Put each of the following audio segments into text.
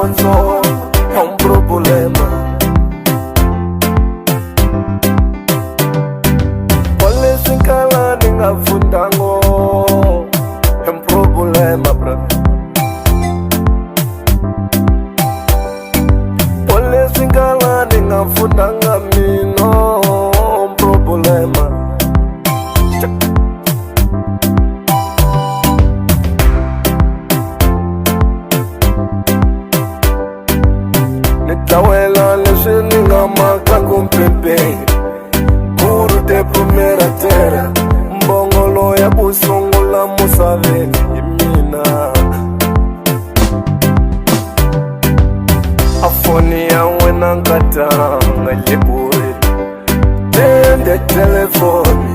dyondzo è un problema. Quale singala ni nga fundango è un problema, brother. Quale singala ni nga fundanga mino un problema. Tawela leswi ni nga makangu mpempe Guru de primera terra Mbongolo ya kusungula musaveni hi mina Afoni ya wena nkatanga leburi Tende telefoni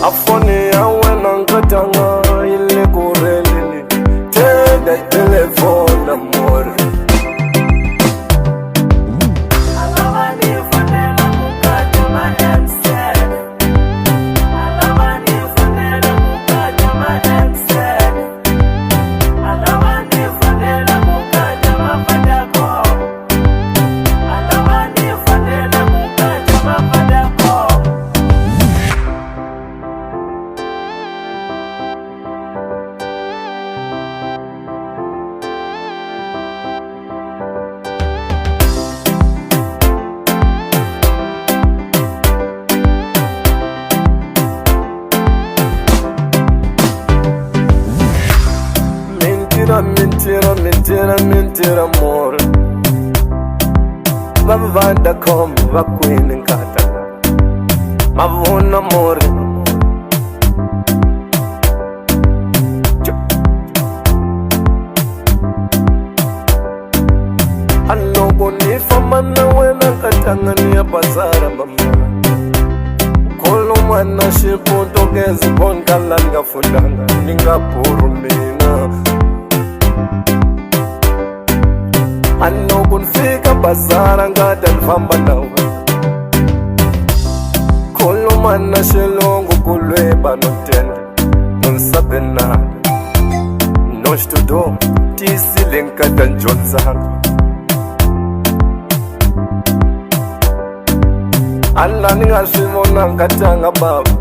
Afoni ya wena nkatanga ilekurelini Tende telefoni amore Mentira amore Vavanda come va qui in cata Ma buon amore Allo boni famana wena katanga ni pasara mama Kolo mana shipunto gezi bon kalanga fundanga Ninga puru mina Anno kun fika bazara ngada nfamba nawe Kolo mana shelongo kulweba notende Nonsabena Noshtudo Tisi lenka danjonzanga Alla ninga shimona nkatanga baba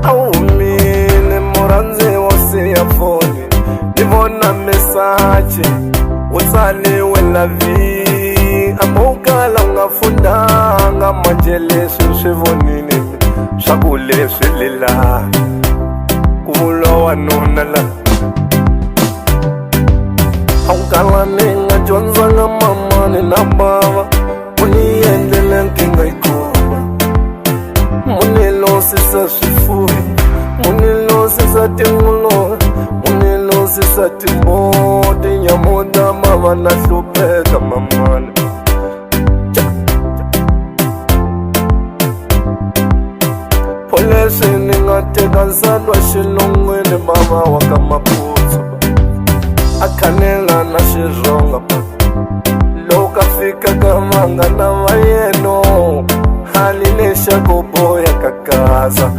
Awumine moranze wose ya foni Nivona mesaje Usaliwe la vie Amokala ungafundanga Manjelesu shivonini Shakule shilila Kulo wanunala Aukala ninga jonzanga mama nina baba Uniendele nkinga ikuba Munilo sisa shifuri Munilo sisa tingulo Munilo sisa timbodi Nyamuda mama na supeka mamana Polesi ningateka nsadwa shilongwele mama wakamapuzo Akanela na shironga Loka fika kamanga na vayeno Halinesha kuboya kakaza